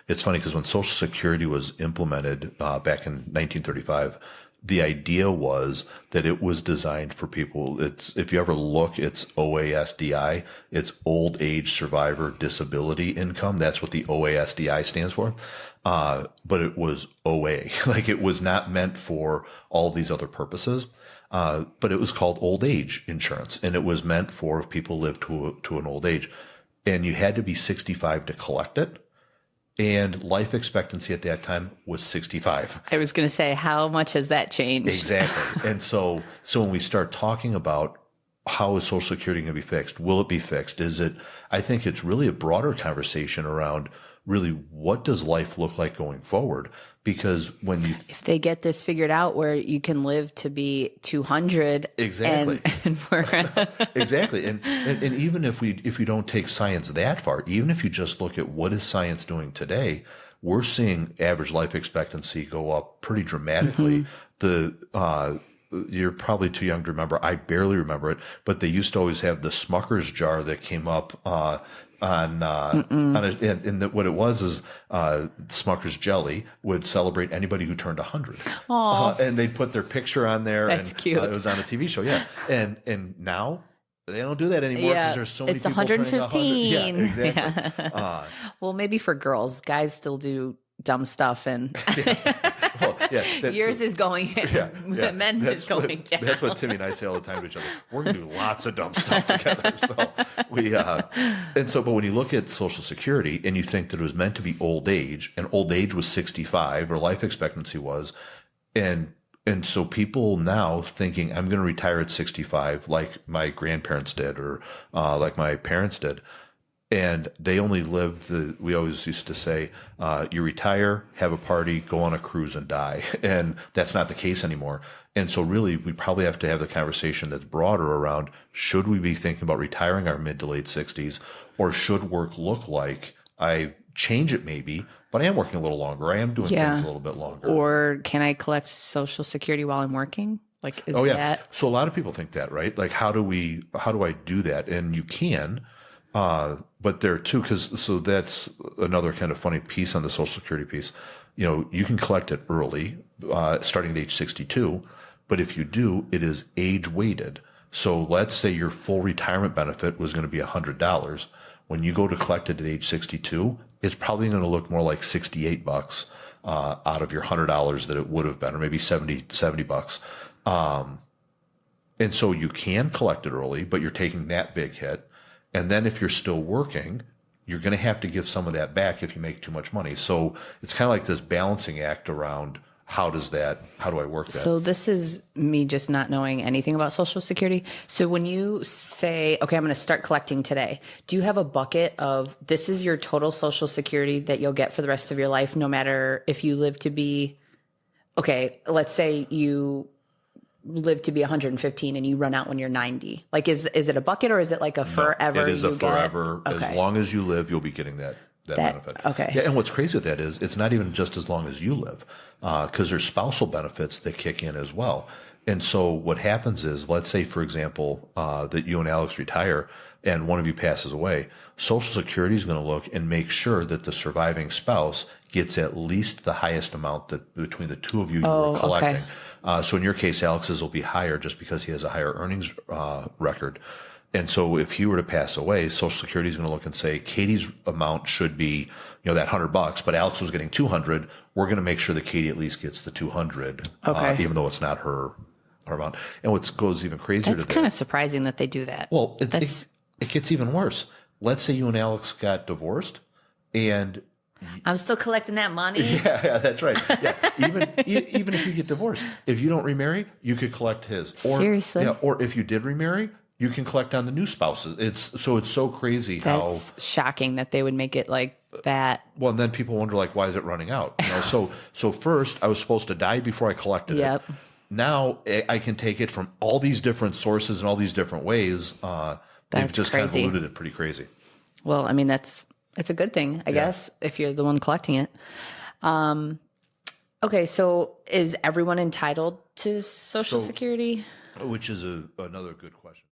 it's funny because when Social Security was implemented back in 1935, the idea was that it was designed for people. It's, if you ever look, it's OASDI. It's Old Age Survivor Disability Income. That's what the OASDI stands for. But it was OA. Like, it was not meant for all these other purposes. But it was called old age insurance, and it was meant for if people lived to an old age, and you had to be 65 to collect it. And life expectancy at that time was 65. I was going to say, how much has that changed? Exactly. And so when we start talking about how is Social Security going to be fixed, will it be fixed? I think it's really a broader conversation around really what does life look like going forward? Because if they get this figured out where you can live to be 200. Exactly. And Exactly. And even if you don't take science that far, even if you just look at what is science doing today, we're seeing average life expectancy go up pretty dramatically. You're probably too young to remember. I barely remember it, but they used to always have the Smucker's jar that came up, what it was is Smucker's jelly would celebrate anybody who turned 100. And they'd put their picture on there. That's cute. It was on a TV show. Yeah. And now they don't do that anymore because there's so many people 115. turning 100. Yeah, exactly. Well, maybe for girls, guys still do dumb stuff, and yours is going. Men is going down. That's what Timmy and I say all the time to each other. We're gonna do lots of dumb stuff together. But when you look at Social Security and you think that it was meant to be old age, and old age was 65, or life expectancy was, and so people now thinking I'm going to retire at 65, like my grandparents did, or like my parents did. And they only lived we always used to say, you retire, have a party, go on a cruise and die. And that's not the case anymore. And so really, we probably have to have the conversation that's broader around, should we be thinking about retiring our mid to late 60s, or should work look like I change it maybe, but I am working a little longer. I am doing things a little bit longer. Or can I collect Social Security while I'm working? Like, is that? So a lot of people think that, right? Like, how do I do that? And you can, but there too, so that's another kind of funny piece on the Social Security piece. You can collect it early, starting at age 62, but if you do, it is age weighted. So let's say your full retirement benefit was going to be $100. When you go to collect it at age 62, it's probably going to look more like $68 out of your $100 that it would have been, or maybe $70. And so you can collect it early, but you're taking that big hit. And then if you're still working, you're going to have to give some of that back if you make too much money. So it's kind of like this balancing act around how do I work that? So this is me just not knowing anything about Social Security. So when you say, okay, I'm going to start collecting today, do you have a bucket of this is your total Social Security that you'll get for the rest of your life, no matter if you live to be, okay, let's say you live to be 115 and you run out when you're 90. Like, is it a bucket, or is it like a forever? It is a forever. Okay. As long as you live, you'll be getting that benefit. Okay. Yeah, and what's crazy with that is it's not even just as long as you live, because there's spousal benefits that kick in as well. And so what happens is, let's say, for example, that you and Alex retire and one of you passes away, Social Security is going to look and make sure that the surviving spouse gets at least the highest amount that between the two of you were collecting. Okay. So in your case, Alex's will be higher just because he has a higher earnings record. And so if he were to pass away, Social Security is going to look and say, Katie's amount should be, that $100, but Alex was getting 200. We're going to make sure that Katie at least gets the 200, even though it's not her amount. And what goes even crazier That's kind of surprising that they do that. Well, it gets even worse. Let's say you and Alex got divorced, and I'm still collecting that money. Yeah, that's right. Yeah, even if you get divorced, if you don't remarry, you could collect his. Or, seriously? Yeah, or if you did remarry, you can collect on the new spouses. It's so crazy. That's shocking that they would make it like that. Well, and then people wonder, like, why is it running out? So first I was supposed to die before I collected it. Now I can take it from all these different sources and all these different ways. They've just crazy. Convoluted it pretty crazy. Well, I mean, it's a good thing, I guess, if you're the one collecting it. Okay, so is everyone entitled to Social Security? Which is another good question.